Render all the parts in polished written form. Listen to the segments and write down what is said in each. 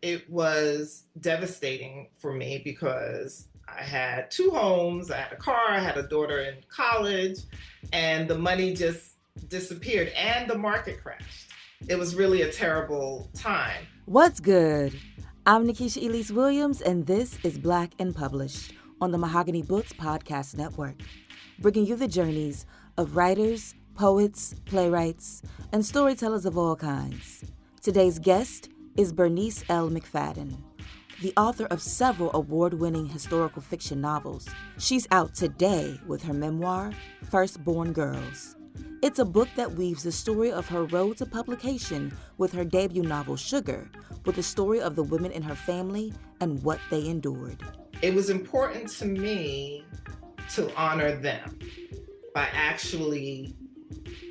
It was devastating for me because I had two homes, I had a car, I had a daughter in college, and the money just disappeared and the market crashed. It was really a terrible time. What's good? I'm Nikesha Elise Williams, and this is Black and Published on the Mahogany Books Podcast Network, bringing you the journeys of writers, poets, playwrights, and storytellers of all kinds. Today's guest is Bernice L. McFadden, the author of several award-winning historical fiction novels. She's out today with her memoir, Firstborn Girls. It's a book that weaves the story of her road to publication with her debut novel, Sugar, with the story of the women in her family and what they endured. It was important to me to honor them by actually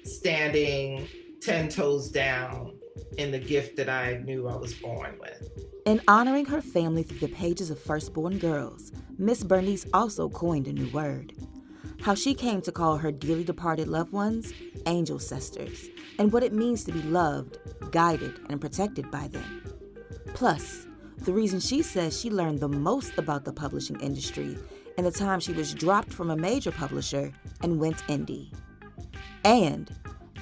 standing 10 toes down in the gift that I knew I was born with. In honoring her family through the pages of Firstborn Girls, Miss Bernice also coined a new word. How she came to call her dearly departed loved ones angelcestors, and what it means to be loved, guided, and protected by them. Plus, the reason she says she learned the most about the publishing industry in the time she was dropped from a major publisher and went indie. And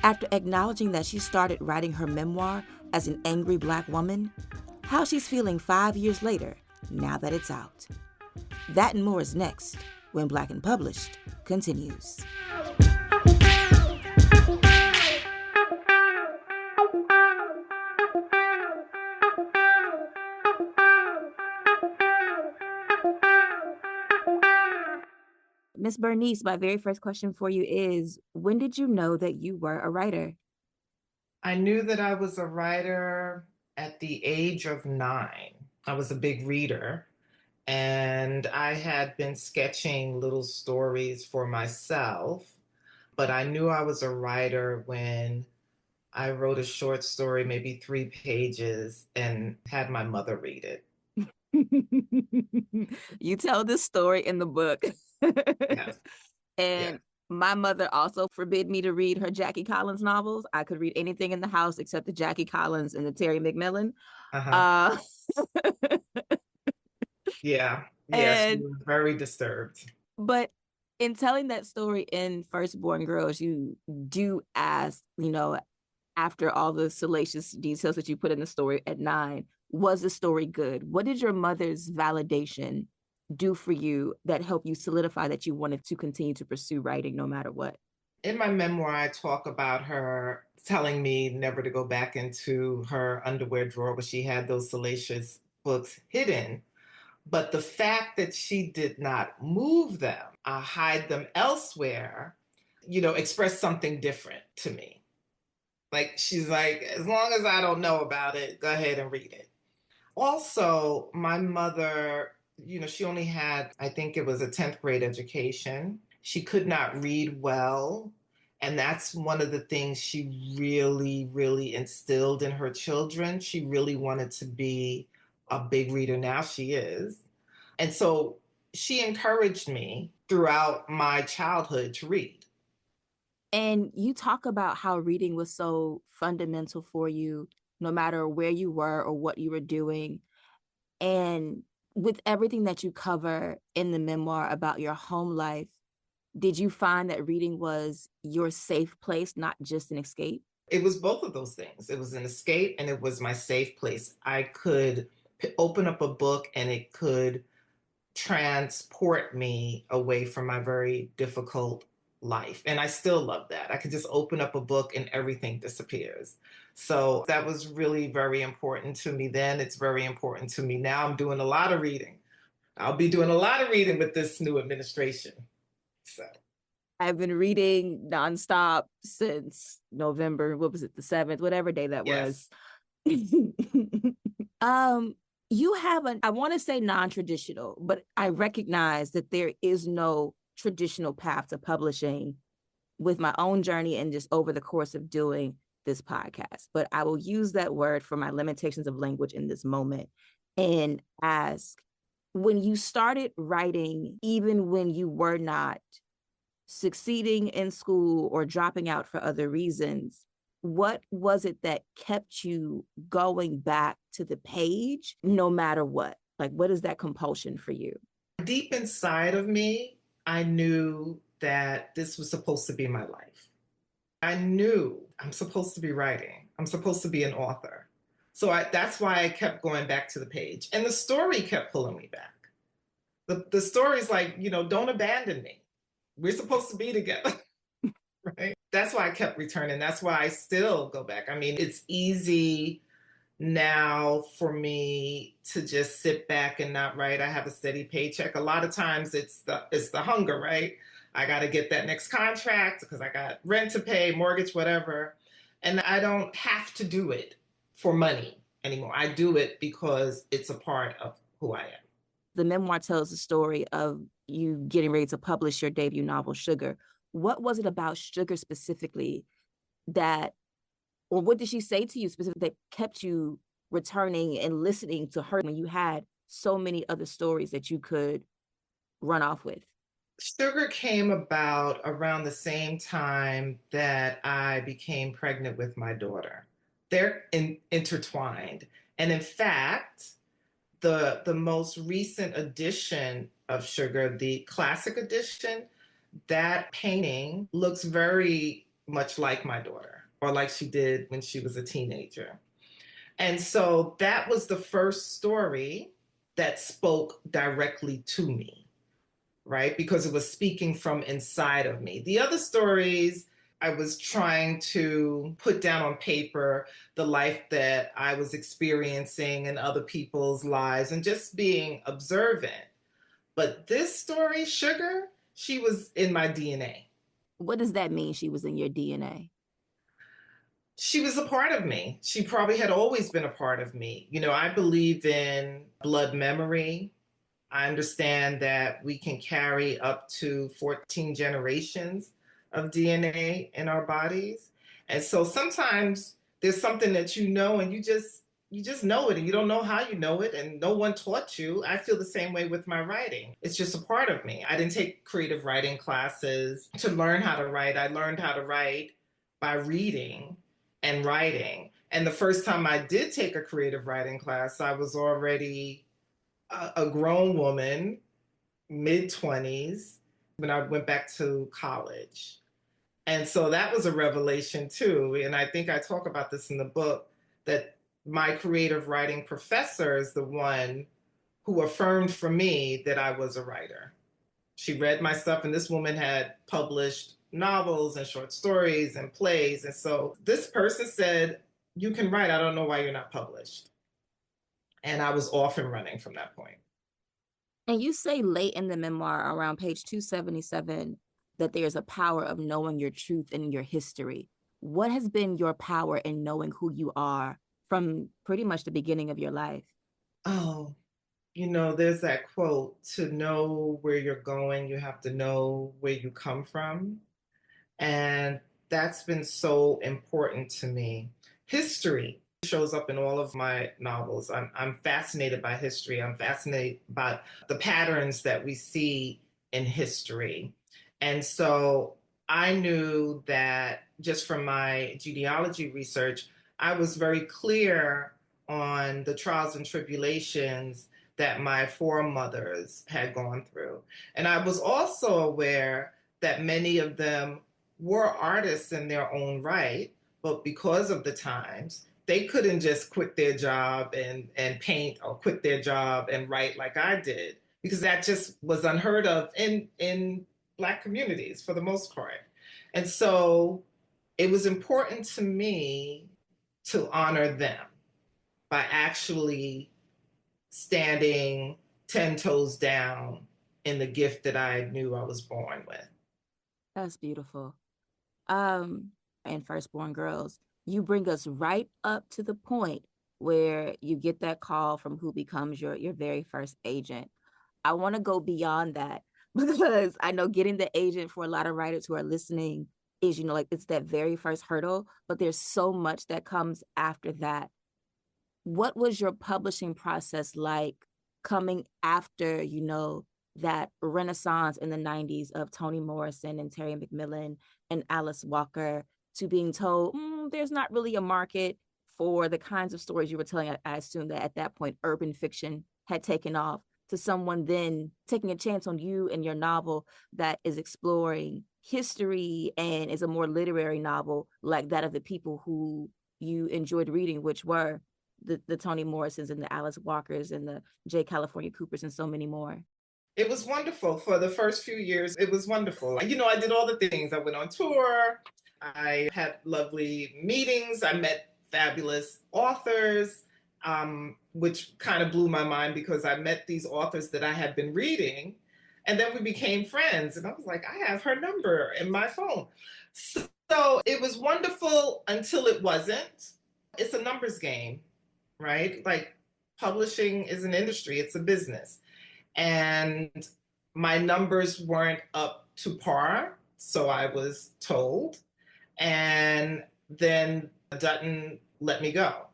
after acknowledging that she started writing her memoir as an angry Black woman, how she's feeling 5 years later, now that it's out. That and more is next, when Black and Published continues. Miss Bernice, my very first question for you is, when did you know that you were a writer? I knew that I was a writer at the age of 9. I was a big reader, and I had been sketching little stories for myself, but I knew I was a writer when I wrote a short story, maybe 3 pages, and had my mother read it. You tell this story in the book. Yes. And Yeah. my mother also forbid me to read her Jackie Collins novels. I could read anything in the house except the Jackie Collins and the Terry McMillan. Uh-huh. Uh, Yeah. Yeah. She and was very disturbed. but in telling that story in Firstborn Girls, you do ask, after all the salacious details that you put in the story at 9, was the story good? What did your mother's validation do for you that helped you solidify that you wanted to continue to pursue writing no matter what? In my memoir, I talk about her telling me never to go back into her underwear drawer where she had those salacious books hidden. But the fact that she did not move them, hide them elsewhere, expressed something different to me. Like, she's like, as long as I don't know about it, go ahead and read it. Also, my mother, she only had, I think it was a 10th grade education. She could not read well. And that's one of the things she really, really instilled in her children. She really wanted to be a big reader. Now she is. And so she encouraged me throughout my childhood to read. And you talk about how reading was so fundamental for you, no matter where you were or what you were doing. And with everything that you cover in the memoir about your home life, did you find that reading was your safe place, not just an escape? It was both of those things. It was an escape and it was my safe place. I could open up a book and it could transport me away from my very difficult life. And I still love that. I could just open up a book and everything disappears. So that was really very important to me then. It's very important to me now. I'm doing a lot of reading. I'll be doing a lot of reading with this new administration. So I've been reading nonstop since November, what was it, the 7th, whatever day that yes. was. You have I want to say non-traditional, but I recognize that there is no traditional path to publishing with my own journey and just over the course of doing this podcast. But I will use that word for my limitations of language in this moment and ask, when you started writing, even when you were not succeeding in school or dropping out for other reasons, What was it that kept you going back to the page no matter what? Like, what is that compulsion for you? Deep inside of me, I knew that this was supposed to be my life. I knew I'm supposed to be writing. I'm supposed to be an author. That's why I kept going back to the page. And the story kept pulling me back. The story's like, don't abandon me. We're supposed to be together. Right? That's why I kept returning. That's why I still go back. I mean, it's easy now for me to just sit back and not write. I have a steady paycheck. A lot of times it's the hunger, right? I got to get that next contract because I got rent to pay, mortgage, whatever. And I don't have to do it for money anymore. I do it because it's a part of who I am. The memoir tells the story of you getting ready to publish your debut novel, Sugar. What was it about Sugar specifically that, or what did she say to you specifically that kept you returning and listening to her when you had so many other stories that you could run off with? Sugar came about around the same time that I became pregnant with my daughter. They're intertwined. And in fact, the most recent edition of Sugar, the classic edition, that painting looks very much like my daughter, or like she did when she was a teenager. And so that was the first story that spoke directly to me, right? Because it was speaking from inside of me. The other stories, I was trying to put down on paper the life that I was experiencing in other people's lives and just being observant. But this story, Sugar, she was in my DNA. What does that mean? She was in your DNA. She was a part of me. She probably had always been a part of me. I believe in blood memory. I understand that we can carry up to 14 generations of DNA in our bodies. And so sometimes there's something that and you just know it and you don't know how you know it and no one taught you. I feel the same way with my writing. It's just a part of me. I didn't take creative writing classes to learn how to write. I learned how to write by reading and writing. And the first time I did take a creative writing class, I was already a grown woman, mid 20s, when I went back to college. And so that was a revelation too. And I think I talk about this in the book that my creative writing professor is the one who affirmed for me that I was a writer. She read my stuff, and this woman had published novels and short stories and plays. And so this person said, "You can write. I don't know why you're not published." And I was off and running from that point. And you say late in the memoir, around page 277, that there's a power of knowing your truth and your history. What has been your power in knowing who you are from pretty much the beginning of your life? Oh, there's that quote, to know where you're going, you have to know where you come from. And that's been so important to me. History shows up in all of my novels. I'm fascinated by history. I'm fascinated by the patterns that we see in history. And so I knew that just from my genealogy research, I was very clear on the trials and tribulations that my foremothers had gone through. And I was also aware that many of them were artists in their own right, but because of the times, they couldn't just quit their job and paint, or quit their job and write like I did, because that just was unheard of in Black communities for the most part. And so it was important to me to honor them by actually standing 10 toes down in the gift that I knew I was born with. That's beautiful. And Firstborn Girls, you bring us right up to the point where you get that call from who becomes your very first agent. I want to go beyond that because I know getting the agent for a lot of writers who are listening is, like it's that very first hurdle, but there's so much that comes after that. What was your publishing process like coming after, that renaissance in the 90s of Toni Morrison and Terry McMillan and Alice Walker, to being told, there's not really a market for the kinds of stories you were telling. I assume that at that point, urban fiction had taken off, to someone then taking a chance on you and your novel that is exploring history and is a more literary novel like that of the people who you enjoyed reading, which were the Toni Morrisons and the Alice Walkers and the J. California Coopers and so many more. It was wonderful for the first few years. It was wonderful. You know, I did all the things. I went on tour. I had lovely meetings. I met fabulous authors, which kind of blew my mind because I met these authors that I had been reading. And then we became friends. And I was like, I have her number in my phone. So it was wonderful until it wasn't. It's a numbers game, right? Like publishing is an industry, it's a business. And my numbers weren't up to par, so I was told. And then Dutton let me go.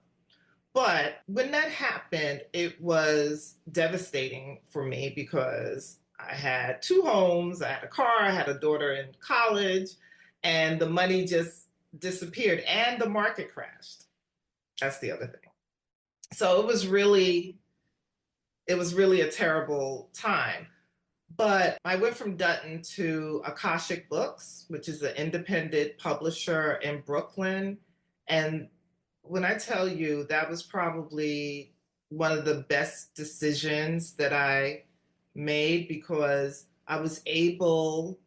But when that happened, it was devastating for me because I had two homes, I had a car, I had a daughter in college, and the money just disappeared and the market crashed. That's the other thing. So it was really a terrible time. But I went from Dutton to Akashic Books, which is an independent publisher in Brooklyn. And when I tell you that was probably one of the best decisions that I made because I was able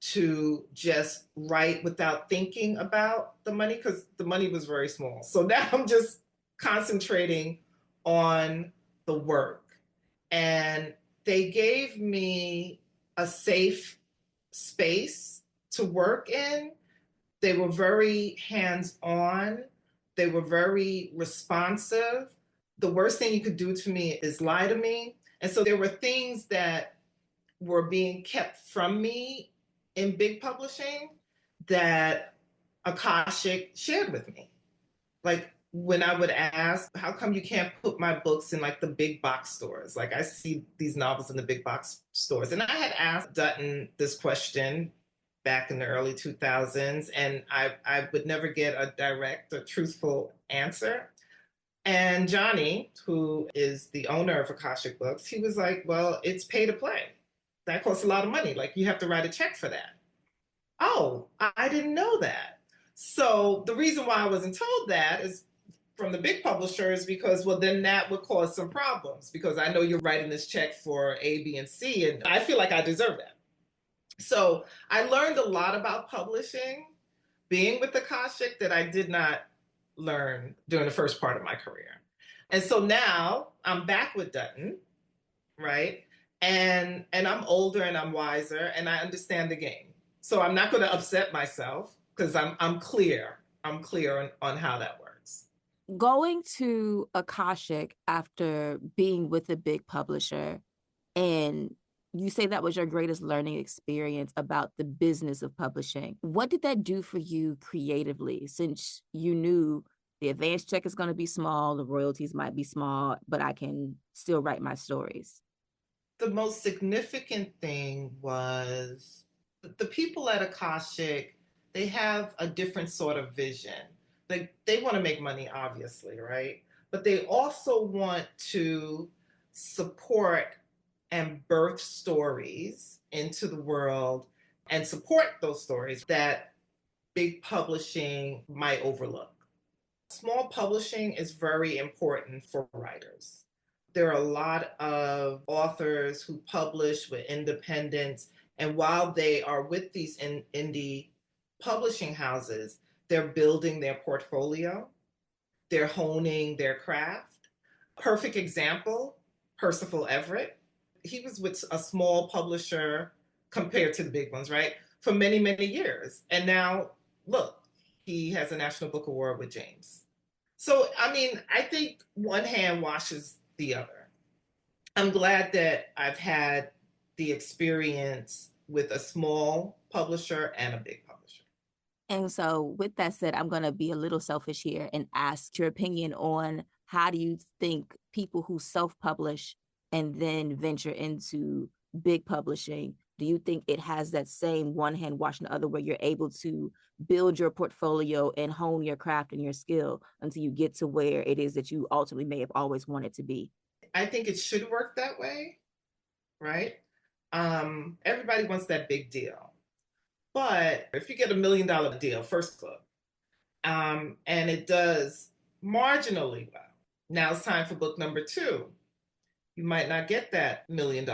to just write without thinking about the money because the money was very small. So now I'm just concentrating on the work. And they gave me a safe space to work in. They were very hands on, they were very responsive. The worst thing you could do to me is lie to me. And so there were things that were being kept from me in big publishing that Akashic shared with me. Like when I would ask, how come you can't put my books in like the big box stores? Like I see these novels in the big box stores. And I had asked Dutton this question back in the early 2000s, and I would never get a direct or truthful answer. And Johnny, who is the owner of Akashic Books, he was like, well, it's pay to play. That costs a lot of money. Like you have to write a check for that. Oh, I didn't know that. So the reason why I wasn't told that is from the big publishers because, well, then that would cause some problems because I know you're writing this check for A, B, and C, and I feel like I deserve that. So I learned a lot about publishing being with Akashic that I did not learn during the first part of my career. And so now I'm back with Dutton, right? And I'm older and I'm wiser and I understand the game. So I'm not going to upset myself because I'm clear. I'm clear on how that works. Going to Akashic after being with a big publisher, and you say that was your greatest learning experience about the business of publishing. What did that do for you creatively, since you knew the advance check is going to be small, the royalties might be small, but I can still write my stories? The most significant thing was the people at Akashic, they have a different sort of vision. They want to make money, obviously, right? But they also want to support and birth stories into the world and support those stories that big publishing might overlook. Small publishing is very important for writers. There are a lot of authors who publish with independents, and while they are with these indie publishing houses, they're building their portfolio, they're honing their craft. Perfect example, Percival Everett. He was with a small publisher compared to the big ones, right? For many, many years. And now, look, he has a National Book Award with James. So, I mean, I think one hand washes the other. I'm glad that I've had the experience with a small publisher and a big publisher. And so, with that said, I'm going to be a little selfish here and ask your opinion on how do you think people who self publish and then venture into big publishing, do you think it has that same one hand washing the other where you're able to build your portfolio and hone your craft and your skill until you get to where it is that you ultimately may have always wanted to be? I think it should work that way, right? Everybody wants that big deal. But if you get $1 million deal, first book, and it does marginally well, now it's time for book number two. You might not get that $1 million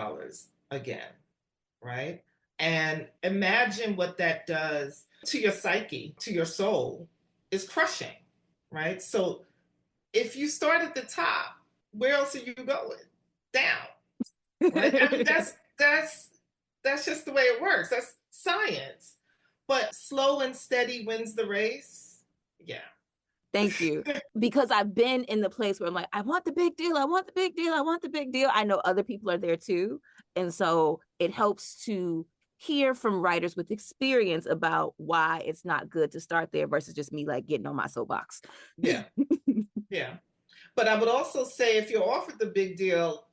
again, right? And imagine what that does to your psyche, to your soul, is crushing, right? So if you start at the top, where else are you going? Down, right? I mean, that's just the way it works. That's science. But slow and steady wins the race. Yeah. Thank you. Because I've been in the place where I'm like, I want the big deal. I want the big deal. I want the big deal. I know other people are there too. And so it helps to hear from writers with experience about why it's not good to start there versus just me like getting on my soapbox. Yeah. Yeah. But I would also say if you're offered the big deal,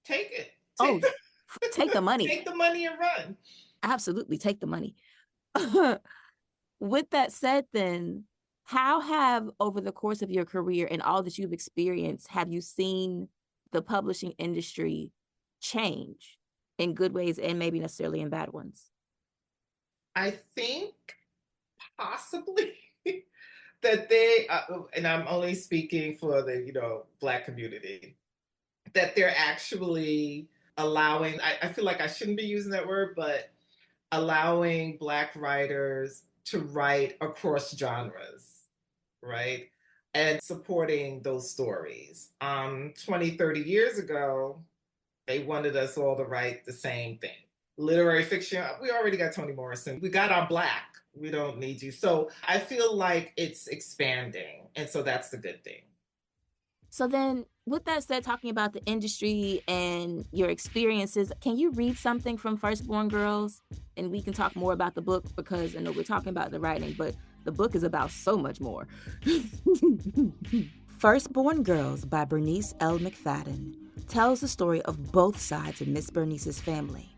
take it. Oh, Take the take the money. take the money and run. Absolutely take the money. With that said, then, how have over the course of your career and all that you've experienced, have you seen the publishing industry change in good ways and maybe necessarily in bad ones? I think possibly that they, and I'm only speaking for the Black community, that they're actually allowing. I feel like I shouldn't be using that word, but allowing Black writers to write across genres, right? And supporting those stories. 20, 30 years ago, they wanted us all to write the same thing. Literary fiction, we already got Toni Morrison. We got our Black. We don't need you. So I feel like it's expanding. And so that's the good thing. So then, with that said, talking about the industry and your experiences, can you read something from Firstborn Girls? And we can talk more about the book because I know we're talking about the writing, but the book is about so much more. Firstborn Girls by Bernice L. McFadden tells the story of both sides of Miss Bernice's family.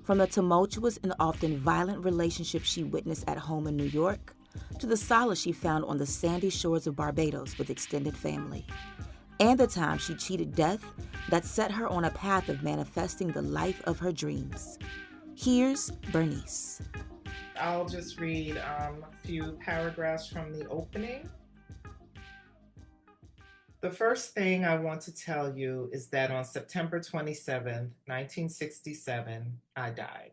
From the tumultuous and often violent relationship she witnessed at home in New York, to the solace she found on the sandy shores of Barbados with extended family, and the time she cheated death that set her on a path of manifesting the life of her dreams. Here's Bernice. I'll just read a few paragraphs from the opening. The first thing I want to tell you is that on September 27th, 1967, I died.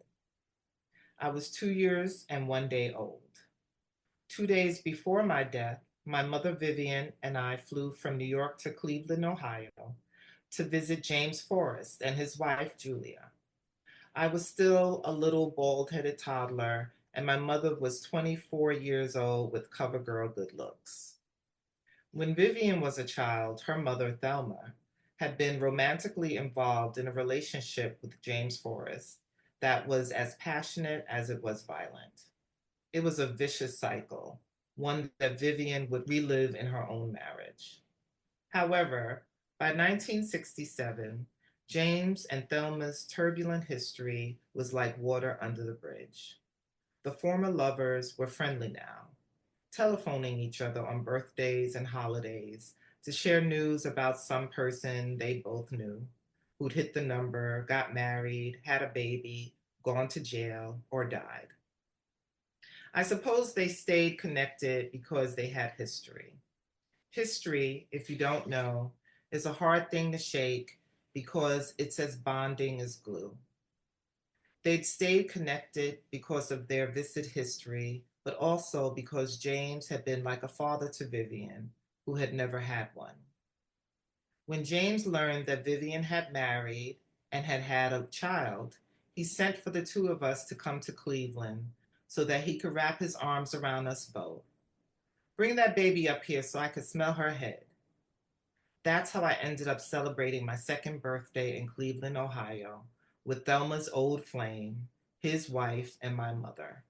I was 2 years and 1 day old. 2 days before my death, my mother Vivian and I flew from New York to Cleveland, Ohio, to visit James Forrest and his wife Julia. I was still a little bald-headed toddler, and my mother was 24 years old with cover girl good looks. When Vivian was a child, her mother, Thelma, had been romantically involved in a relationship with James Forrest that was as passionate as it was violent. It was a vicious cycle, one that Vivian would relive in her own marriage. However, by 1967, James and Thelma's turbulent history was like water under the bridge. The former lovers were friendly now, telephoning each other on birthdays and holidays to share news about some person they both knew who'd hit the number, got married, had a baby, gone to jail, or died. I suppose they stayed connected because they had history. History, if you don't know, is a hard thing to shake because it's as bonding as glue. They'd stayed connected because of their vivid history, but also because James had been like a father to Vivian, who had never had one. When James learned that Vivian had married and had had a child, he sent for the two of us to come to Cleveland so that he could wrap his arms around us both. Bring that baby up here so I could smell her head. That's how I ended up celebrating my second birthday in Cleveland, Ohio, with Thelma's old flame, his wife, and my mother.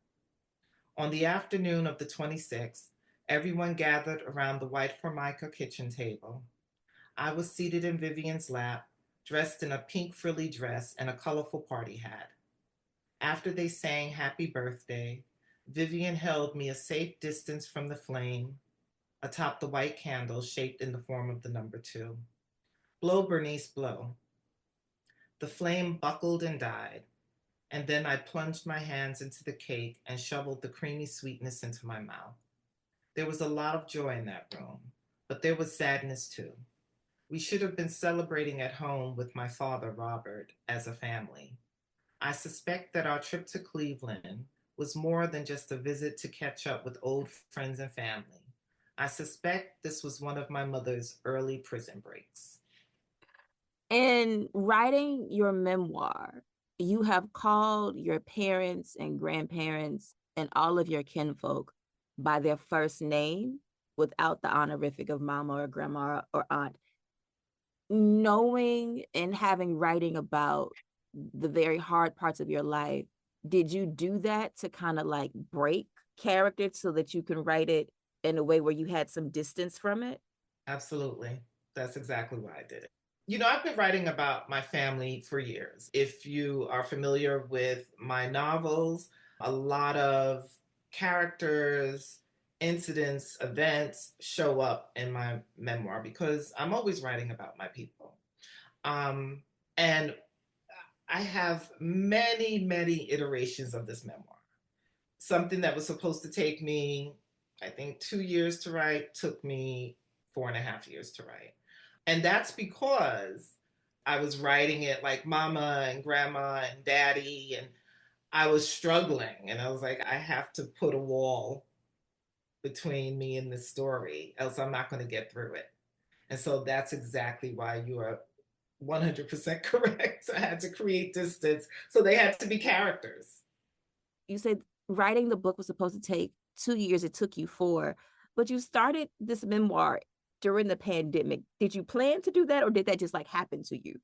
On the afternoon of the 26th, everyone gathered around the white formica kitchen table. I was seated in Vivian's lap, dressed in a pink frilly dress and a colorful party hat. After they sang happy birthday, Vivian held me a safe distance from the flame atop the white candle shaped in the form of the number two. Blow, Bernice, blow. The flame buckled and died, and then I plunged my hands into the cake and shoveled the creamy sweetness into my mouth. There was a lot of joy in that room, but there was sadness too. We should have been celebrating at home with my father, Robert, as a family. I suspect that our trip to Cleveland was more than just a visit to catch up with old friends and family. I suspect this was one of my mother's early prison breaks. In writing your memoir, you have called your parents and grandparents and all of your kinfolk by their first name without the honorific of mama or grandma or aunt. Knowing and having writing about the very hard parts of your life, did you do that to kind of like break character so that you can write it in a way where you had some distance from it? Absolutely. That's exactly why I did it. I've been writing about my family for years. If you are familiar with my novels, a lot of characters, incidents, events show up in my memoir because I'm always writing about my people. And I have many, many iterations of this memoir. Something that was supposed to take me, I think, 2 years to write, took me 4.5 years to write. And that's because I was writing it like mama and grandma and daddy, and I was struggling. And I was like, I have to put a wall between me and this story, else I'm not going to get through it. And so that's exactly why you are 100% correct. I had to create distance. So they had to be characters. You said writing the book was supposed to take 2 years, it took you four, but you started this memoir during the pandemic. Did you plan to do that, or did that just like happen to you?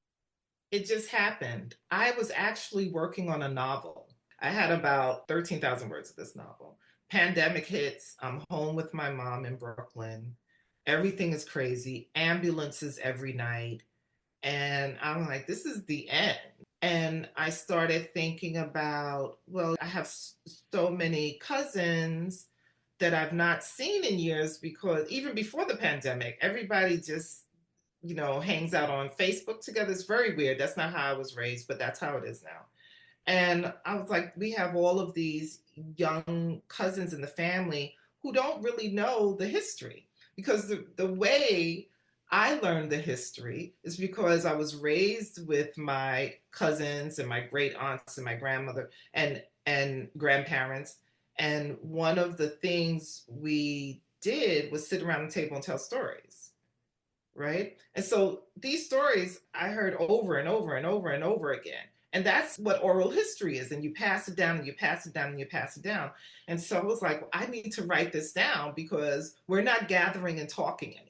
It just happened. I was actually working on a novel. I had about 13,000 words of this novel. Pandemic hits. I'm home with my mom in Brooklyn. Everything is crazy. Ambulances every night. And I'm like, this is the end. And I started thinking about, well, I have so many cousins that I've not seen in years because even before the pandemic, everybody just hangs out on Facebook together. It's very weird. That's not how I was raised, but that's how it is now. And I was like, we have all of these young cousins in the family who don't really know the history because the way I learned the history is because I was raised with my cousins and my great aunts and my grandmother and grandparents. And one of the things we did was sit around the table and tell stories, right? And so these stories I heard over and over and over and over again. And that's what oral history is. And you pass it down and you pass it down and you pass it down. And so I was like, well, I need to write this down because we're not gathering and talking anymore.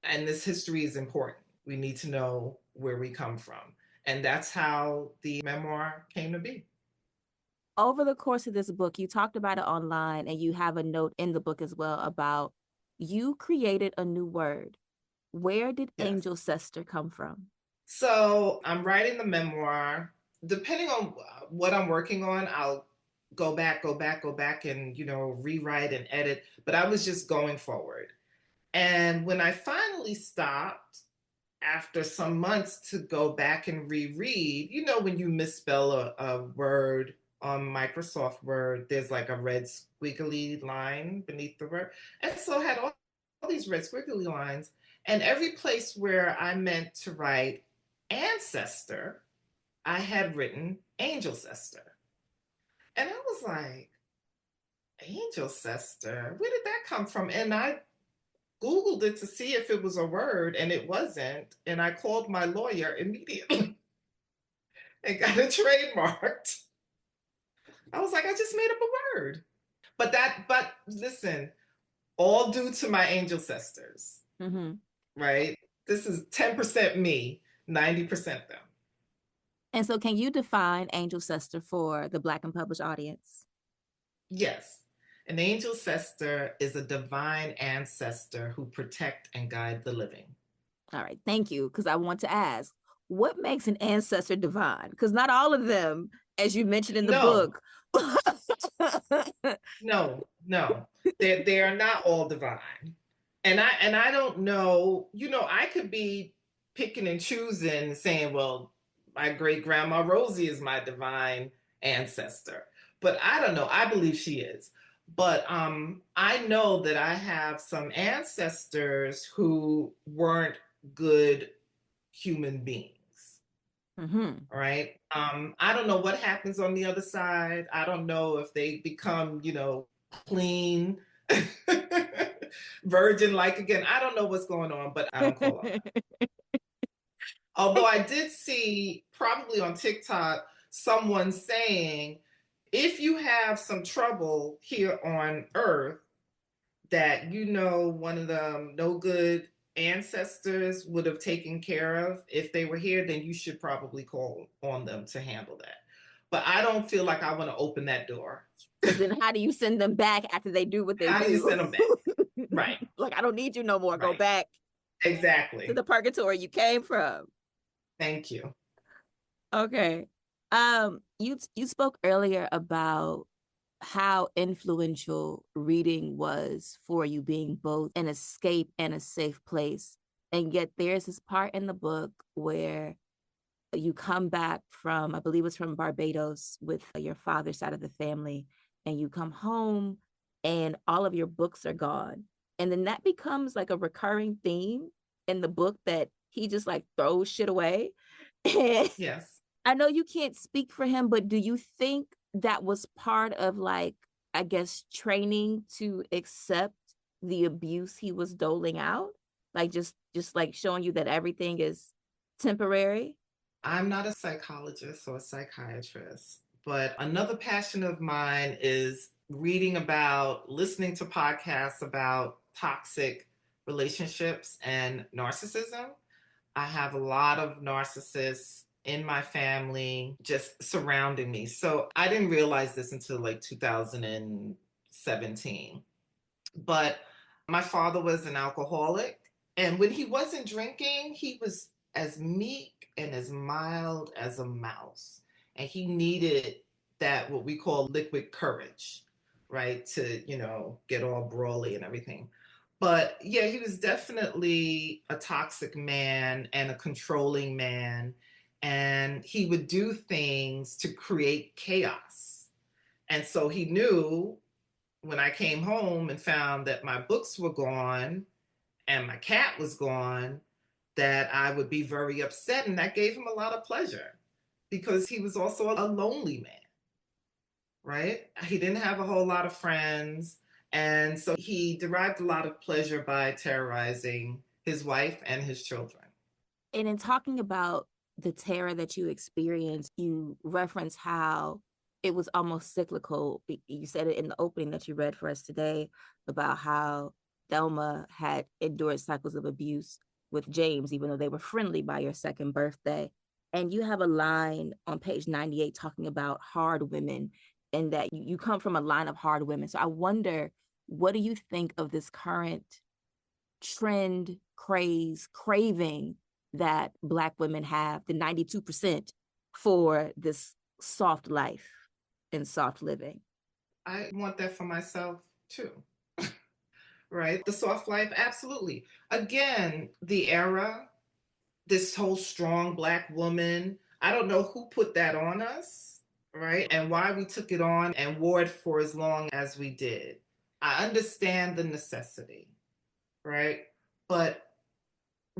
And this history is important. We need to know where we come from. And that's how the memoir came to be. Over the course of this book, you talked about it online, and you have a note in the book as well about you created a new word. Where did Yes. angelcestor come from? So I'm writing the memoir. Depending on what I'm working on, I'll go back, and rewrite and edit. But I was just going forward. And when I finally stopped after some months to go back and reread, when you misspell a word on Microsoft Word, there's like a red squiggly line beneath the word. And so I had all these red squiggly lines. And every place where I meant to write ancestor, I had written angelcestor. And I was like, angelcestor, where did that come from? And I Googled it to see if it was a word, and it wasn't. And I called my lawyer immediately and got it trademarked. I was like, I just made up a word. But listen, all due to my angelcestors, Mm-hmm. right? This is 10% me, 90% them. And so, can you define angelcestor for the Black and published audience? Yes. An angelcestor is a divine ancestor who protect and guide the living. All right, thank you. Because I want to ask, what makes an ancestor divine? Because not all of them as you mentioned in the No, book. no. They are not all divine. And I don't know, I could be picking and choosing, saying, well, my great grandma Rosie is my divine ancestor. But I don't know. I believe she is. But I know that I have some ancestors who weren't good human beings. Mm-hmm. Right. I don't know what happens on the other side. I don't know if they become, clean, virgin like again. I don't know what's going on, but I don't call on them. Although I did see probably on TikTok someone saying, if you have some trouble here on earth, that one of the no good ancestors would have taken care of if they were here, then you should probably call on them to handle that. But I don't feel like I want to open that door. Because then how do you send them back after they do what they How do you do? send them back? Right, Like, I don't need you no more. Go right. back to Exactly. the purgatory you came from. Thank you. Okay. You spoke earlier about how influential reading was for you, being both an escape and a safe place. And yet there's this part in the book where you come back from, I believe it's from Barbados with your father's side of the family, and you come home and all of your books are gone. And then that becomes like a recurring theme in the book, that he just like throws shit away. And Yes. I know you can't speak for him, but do you think that was part of, like, I guess, training to accept the abuse he was doling out? Like, just like showing you that everything is temporary? I'm not a psychologist or a psychiatrist, but another passion of mine is reading about, listening to podcasts about toxic relationships and narcissism. I have a lot of narcissists in my family just surrounding me. So I didn't realize this until like 2017. But my father was an alcoholic. And when he wasn't drinking, he was as meek and as mild as a mouse. And he needed that, what we call liquid courage, right? To, get all brawly and everything. But yeah, he was definitely a toxic man and a controlling man. And he would do things to create chaos. And so he knew when I came home and found that my books were gone and my cat was gone, that I would be very upset. And that gave him a lot of pleasure because he was also a lonely man, right? He didn't have a whole lot of friends. And so he derived a lot of pleasure by terrorizing his wife and his children. And in talking about the terror that you experienced, you reference how it was almost cyclical. You said it in the opening that you read for us today about how Thelma had endured cycles of abuse with James, even though they were friendly by your second birthday. And you have a line on page 98 talking about hard women, and that you come from a line of hard women. So I wonder, what do you think of this current trend, craze, craving that Black women have, the 92%, for this soft life and soft living? I want that for myself too, right? The soft life, absolutely. Again, the era, this whole strong Black woman, I don't know who put that on us, right? And why we took it on and wore it for as long as we did. I understand the necessity, right? But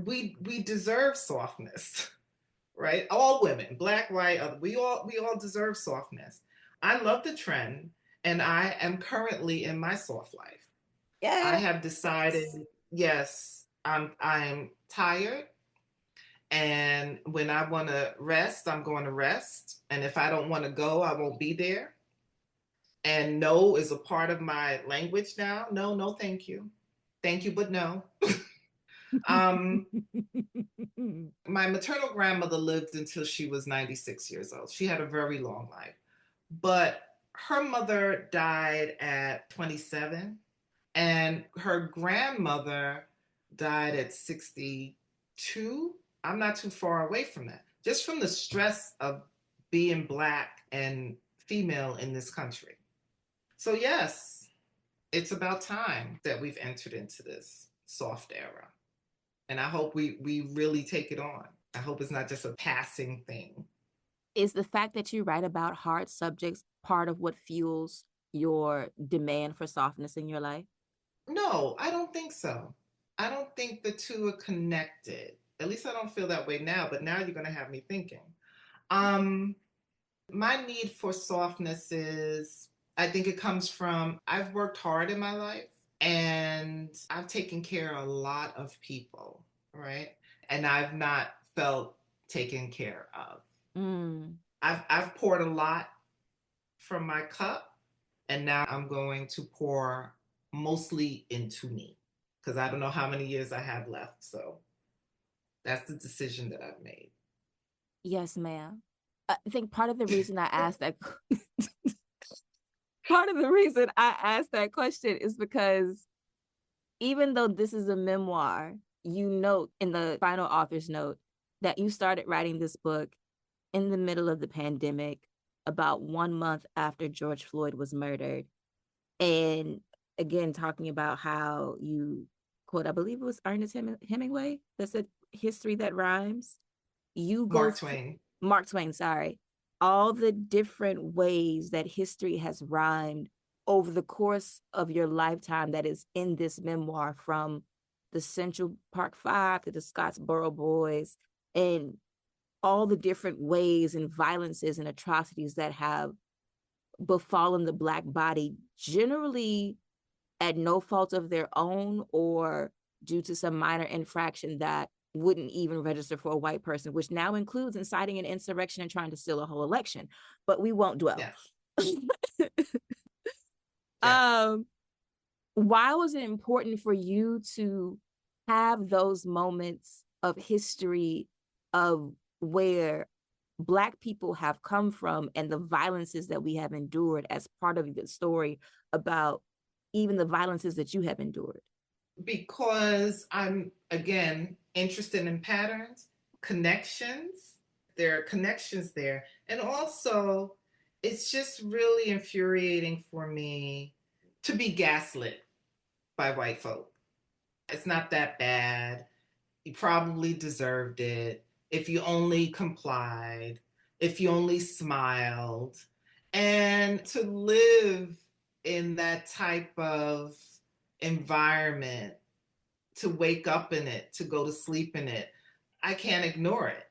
we deserve softness, right? All women, Black, white, we all deserve softness. I love the trend, and I am currently in my soft life. I Yeah. have decided, yes, I'm tired, and when I want to rest, I'm going to rest. And if I don't want to go, I won't be there. And no is a part of my language now. No, no, thank you. Thank you, but no. um, my maternal grandmother lived until she was 96 years old. She had a very long life. But her mother died at 27, and her grandmother died at 62. I'm not too far away from that. Just from the stress of being Black and female in this country. So, yes, it's about time that we've entered into this soft era. And I hope we really take it on. I hope it's not just a passing thing. Is the fact that you write about hard subjects part of what fuels your demand for softness in your life? No, I don't think so. I don't think the two are connected. At least I don't feel that way now, but now you're going to have me thinking. Um, my need for softness is, I think it comes from, I've worked hard in my life and I've taken care of a lot of people, right? And I've not felt taken care of. Mm. I've poured a lot from my cup, and now I'm going to pour mostly into me because I don't know how many years I have left. So that's the decision that I've made. Yes, ma'am. I think part of the reason I asked that part of the reason I asked that question is because even though this is a memoir, you note in the final author's note that you started writing this book in the middle of the pandemic, about 1 month after George Floyd was murdered. And again, talking about how you quote, I believe it was Ernest Hemingway that said, history that rhymes. You go Mark through Twain. Mark Twain, sorry, all the different ways that history has rhymed over the course of your lifetime that is in this memoir, from the Central Park Five to the Scottsboro Boys, and all the different ways and violences and atrocities that have befallen the Black body, generally at no fault of their own or due to some minor infraction that wouldn't even register for a white person, which now includes inciting an insurrection and trying to steal a whole election. But we won't dwell. Yes. Yes. um, why was it important for you to have those moments of history of where Black people have come from and the violences that we have endured as part of the story about even the violences that you have endured? Because I'm, again, interested in patterns, connections. There are connections there. And also, it's just really infuriating for me to be gaslit by white folk. It's not that bad. You probably deserved it if you only complied, if you only smiled. And to live in that type of environment, to wake up in it, to go to sleep in it, I can't ignore it.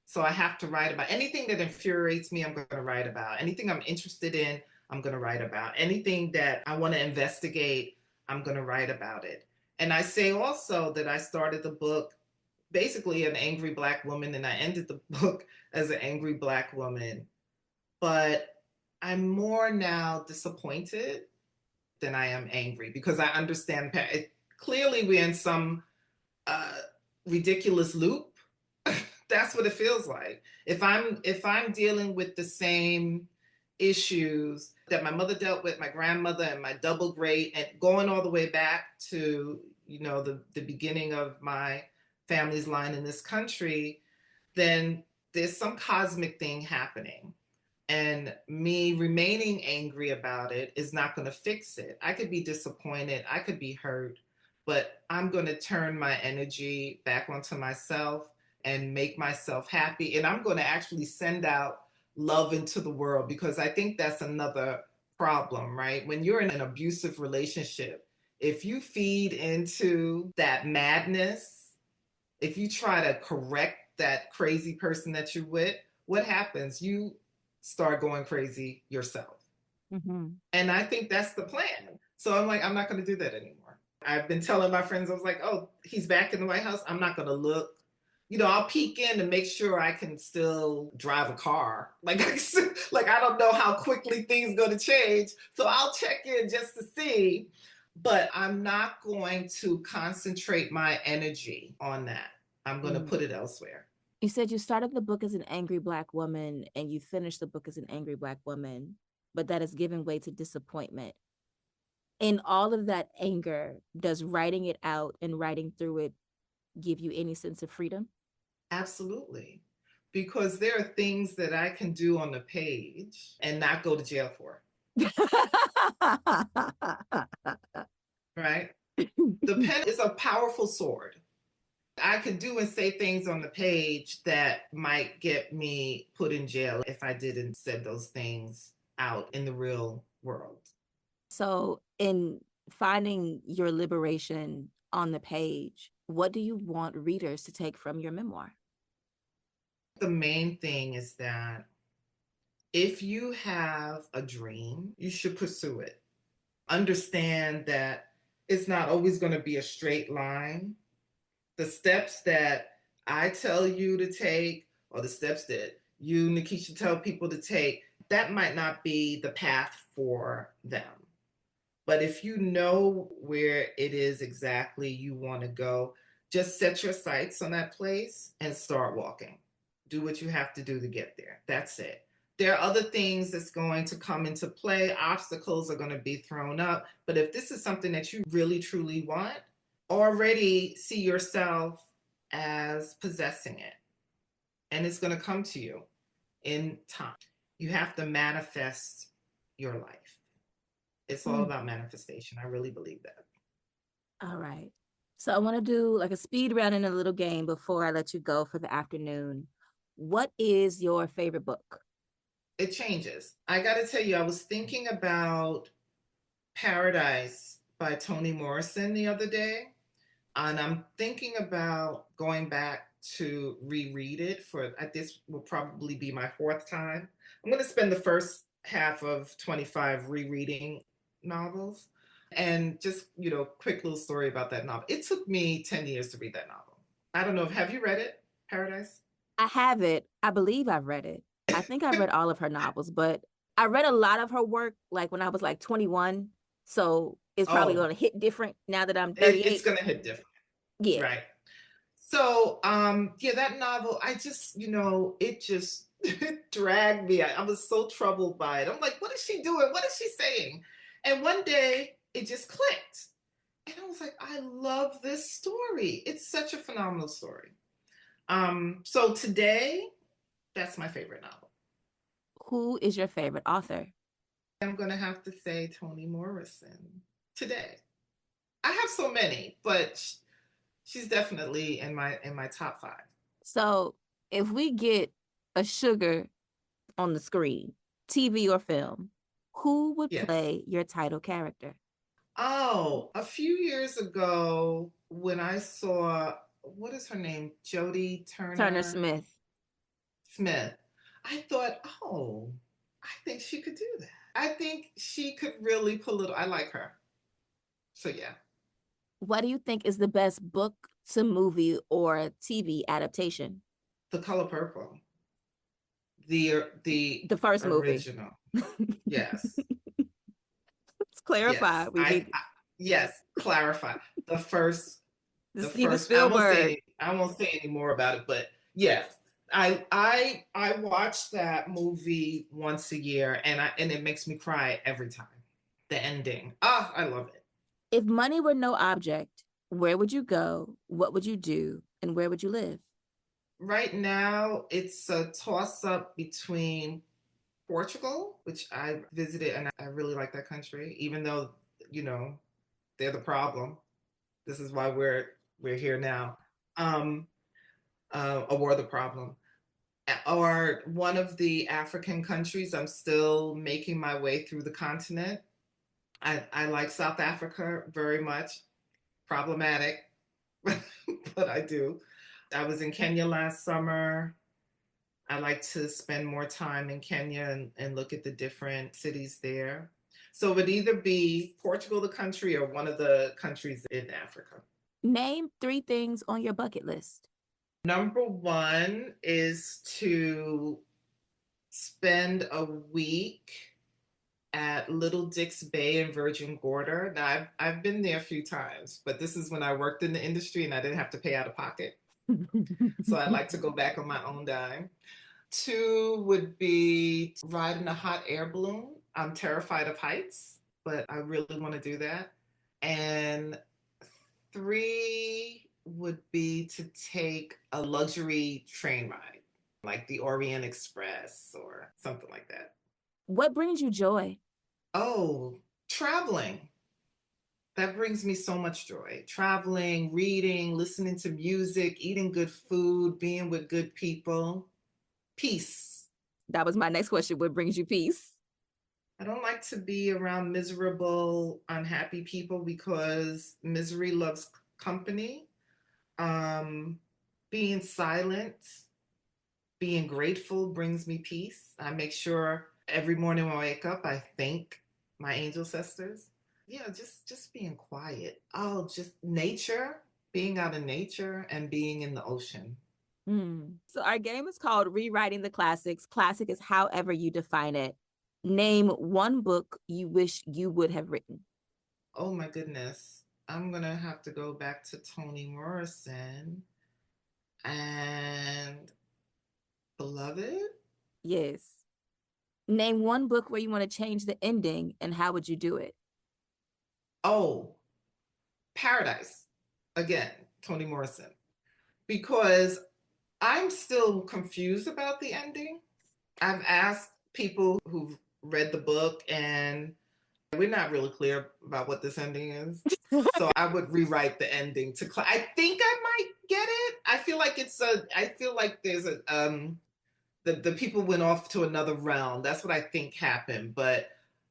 So I have to write about anything that infuriates me. I'm going to write about anything I'm interested in. I'm going to write about anything that I want to investigate. I'm going to write about it. And I say also that I started the book basically an angry Black woman, and I ended the book as an angry Black woman. But I'm more now disappointed than I am angry because I understand clearly we're in some uh, ridiculous loop. That's what it feels like. If I'm dealing with the same issues that my mother dealt with, my grandmother, and my double great, and going all the way back to the beginning of my family's line in this country, then there's some cosmic thing happening. And me remaining angry about it is not going to fix it. I could be disappointed, I could be hurt, but I'm going to turn my energy back onto myself and make myself happy. And I'm going to actually send out love into the world, because I think that's another problem, right? When you're in an abusive relationship, if you feed into that madness, if you try to correct that crazy person that you're with, what happens? You start going crazy yourself. Mm-hmm. And I think that's the plan. So I'm like, I'm not going to do that anymore. I've been telling my friends, I was like, oh, he's back in the White House. I'm not going to look. I'll peek in to make sure I can still drive a car. Like I don't know how quickly things going to change. So I'll check in just to see. But I'm not going to concentrate my energy on that. I'm going to Mm. put it elsewhere. You said you started the book as an angry Black woman and you finished the book as an angry Black woman, but that has given way to disappointment. In all of that anger, does writing it out and writing through it give you any sense of freedom? Absolutely. because there are things that I can do on the page and not go to jail for, right? The pen is a powerful sword. I could do and say things on the page that might get me put in jail if I didn't said those things out in the real world. So, in finding your liberation on the page, what do you want readers to take from your memoir? The main thing is that if you have a dream, you should pursue it. Understand that it's not always going to be a straight line. The steps that I tell you to take, or the steps that you, Nikesha, tell people to take, that might not be the path for them. But if you know where it is exactly you want to go, just set your sights on that place and start walking. Do what you have to do to get there. That's it. There are other things that's going to come into play. Obstacles are going to be thrown up. But if this is something that you really, truly want, already see yourself as possessing it. And it's going to come to you in time. You have to manifest your life. It's all about manifestation. I really believe that. All right. So I want to do like a speed round in a little game before I let you go for the afternoon. What is your favorite book? It changes. I got to tell you, I was thinking about Paradise by Toni Morrison the other day, and I'm thinking about going back to reread it for, this will probably be my fourth time. I'm going to spend the first half of 25 rereading novels. And just, quick little story about that novel. It took me 10 years to read that novel. I don't know. Have you read it, Paradise? I have it. I believe I've read it. I think I've read all of her novels, but I read a lot of her work like when I was like 21. So it's probably Oh, going to hit different now that I'm it's 38. going to hit different. Yeah. Right. So, yeah, that novel, it just it dragged me. I was so troubled by it. I'm like, what is she doing? What is she saying? And one day it just clicked. And I was like, I love this story. It's such a phenomenal story. So today, that's my favorite novel. Who is your favorite author? I'm going to have to say Toni Morrison today. I have so many, but she's definitely in my top five. So if we get a sugar on the screen, TV or film, who would Yes. play your title character? Oh, a few years ago when I saw, what is her name? Jodie Turner Turner Smith. Smith. I thought, oh, I think she could do that. I think she could really pull it. I like her. So yeah, What do you think is the best book to movie or TV adaptation? The Color Purple, the The first movie. original. Yes. Let's clarify. Yes. We need Yes, clarify. The first the the Steven first I won't say Spielberg. any more about it, but yes. I watch that movie once a year and it makes me cry every time. The ending. Ah, I love it. If money were no object, where would you go? What would you do? And where would you live? Right now it's a toss up between Portugal, which I visited and I really like that country, even though, you know, they're the problem. This is why we're here now. Um or we're the problem. Or one of the African countries. I'm still making my way through the continent. I like South Africa very much. Problematic, but I do. I was in Kenya last summer. I like to spend more time in Kenya and look at the different cities there. So it would either be Portugal, the country, or one of the countries in Africa. Name three things on your bucket list. Number one is to spend a week at Little Dick's Bay in Virgin Gorda. Now, I've been there a few times, but this is when I worked in the industry and I didn't have to pay out of pocket. So I like to go back on my own dime. Two would be riding a hot air balloon. I'm terrified of heights, but I really want to do that. And three would be to take a luxury train ride. like the Orient Express or something like that. What brings you joy? Oh, traveling. That brings me so much joy. Traveling, reading, listening to music, eating good food, being with good people. Peace. That was my next question. What brings you peace? I don't like to be around miserable, unhappy people because misery loves company. Um, Being silent, being grateful brings me peace. I make sure every morning when I wake up, I thank my angel sisters. Yeah, just being quiet. Oh, just nature, being out in nature and being in the ocean. So our game is called Rewriting the Classics. Classic is however you define it. Name one book you wish you would have written. Oh my goodness. I'm gonna have to go back to Toni Morrison and Beloved. Yes. Name one book where you want to change the ending and how would you do it? Oh, Paradise. Again, Toni Morrison. Because I'm still confused about the ending. I've asked people who've read the book, and we're not really clear about what this ending is. So I would rewrite the ending to. I think I might get it. I feel like it's a. I feel like there's a. The people went off to another realm. That's what I think happened, but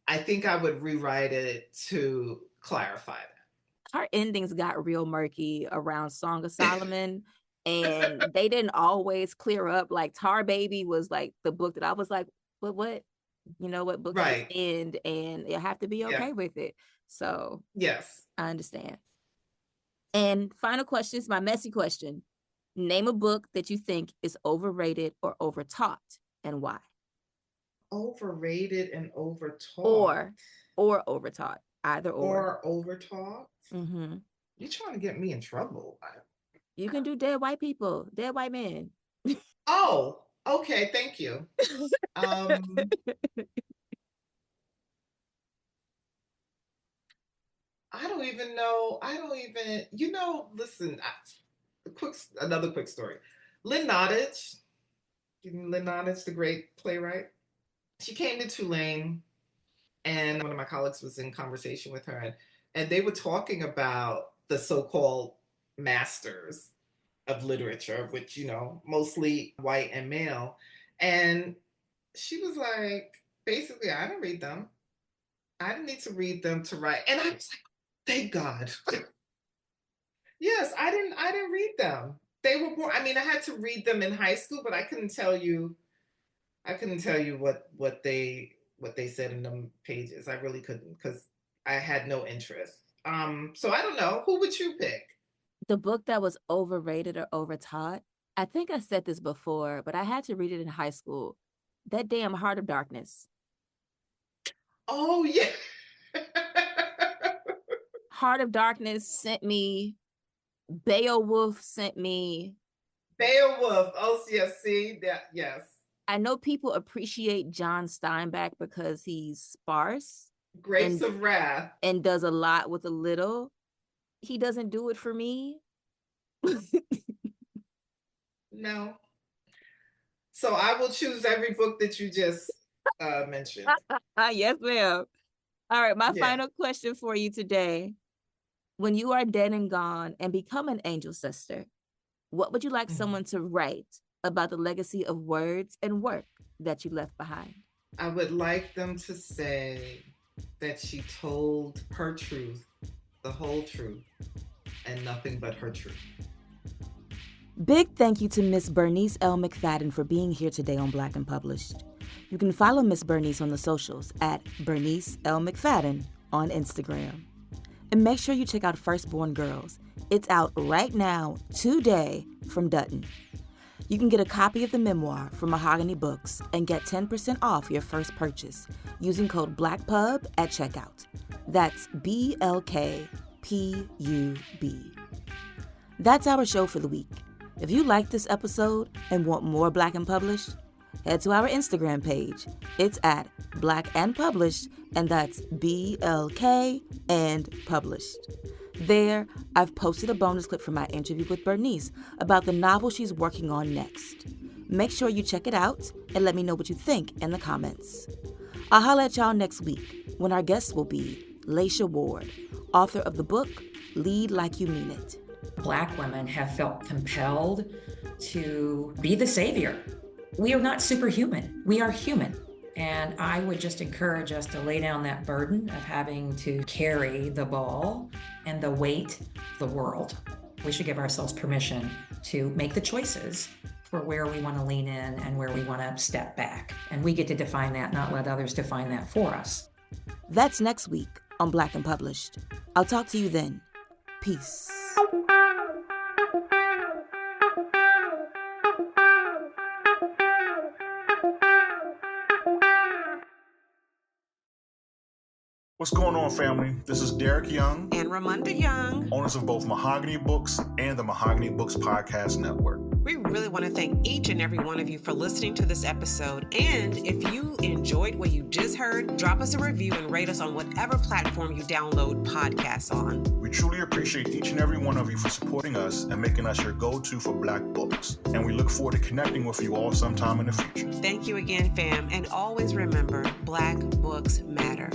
I think I would rewrite it to clarify Her endings got real murky around Song of Solomon, and they didn't always clear up. Like Tar Baby was like the book that I was like, but what? You know what that. book just Right. end, and you have to be Yeah. okay with it. So Yes. I understand. And final question is my messy question. Name a book that you think is overrated or overtaught and why. Overrated and overtaught. Or overtaught. Either or. Or overtaught. Mm-hmm. You're trying to get me in trouble. You can do dead white people, dead white men. Oh, okay. Thank you. Um, I don't even know. I don't even. Listen. Another quick story. Lynn Nottage, Lynn Nottage, the great playwright. She came to Tulane, and one of my colleagues was in conversation with her, and they were talking about the so-called masters of literature, which mostly white and male, and she was like, basically, I didn't read them. I didn't need to read them to write. And I was like, thank God. Yes, I didn't read them. They were more, I mean, I had to read them in high school, but I couldn't tell you what they said in them pages. I really couldn't because I had no interest. So I don't know. Who would you pick? The book that was overrated or overtaught, I think I said this before, but I had to read it in high school. That damn Heart of Darkness. Oh yeah. Heart of Darkness sent me, Beowulf sent me. Beowulf. Oh yes, see that, yes. I know people appreciate John Steinbeck because he's sparse Grapes and of Wrath. does a lot with a little. He doesn't do it for me. No. So I will choose every book that you just mentioned. Yes, ma'am. All right, my Yeah. final question for you today. When you are dead and gone and become an angel sister, what would you like Mhm. someone to write about the legacy of words and work that you left behind? I would like them to say that she told her truth, the whole truth, and nothing but her truth. Big thank you to Miss Bernice L. McFadden for being here today on Black and Published. You can follow Miss Bernice on the socials at Bernice L. McFadden on Instagram. And make sure you check out Firstborn Girls. It's out right now, today, from Dutton. You can get a copy of the memoir from Mahogany Books and get 10% off your first purchase using code BLACKPUB at checkout. That's BLKPUB. That's our show for the week. If you like this episode and want more Black and Published, head to our Instagram page. It's at Black and Published, and that's BLK and Published. There, I've posted a bonus clip from my interview with Bernice about the novel she's working on next. Make sure you check it out and let me know what you think in the comments. I'll holler at y'all next week when our guest will be Laisha Ward, author of the book Lead Like You Mean It. Black women have felt compelled to be the savior. We are not superhuman. We are human. And I would just encourage us to lay down that burden of having to carry the ball and the weight of the world. We should give ourselves permission to make the choices for where we want to lean in and where we want to step back. And we get to define that, not let others define that for us. That's next week on Black and Published. I'll talk to you then. Peace. What's going on, family? This is Derek Young and Ramonda Young, owners of both Mahogany Books and the Mahogany Books Podcast Network. We really want to thank each and every one of you for listening to this episode. And if you enjoyed what you just heard, drop us a review and rate us on whatever platform you download podcasts on. We truly appreciate each and every one of you for supporting us and making us your go-to for Black books. And we look forward to connecting with you all sometime in the future. Thank you again, fam. And always remember, Black books matter.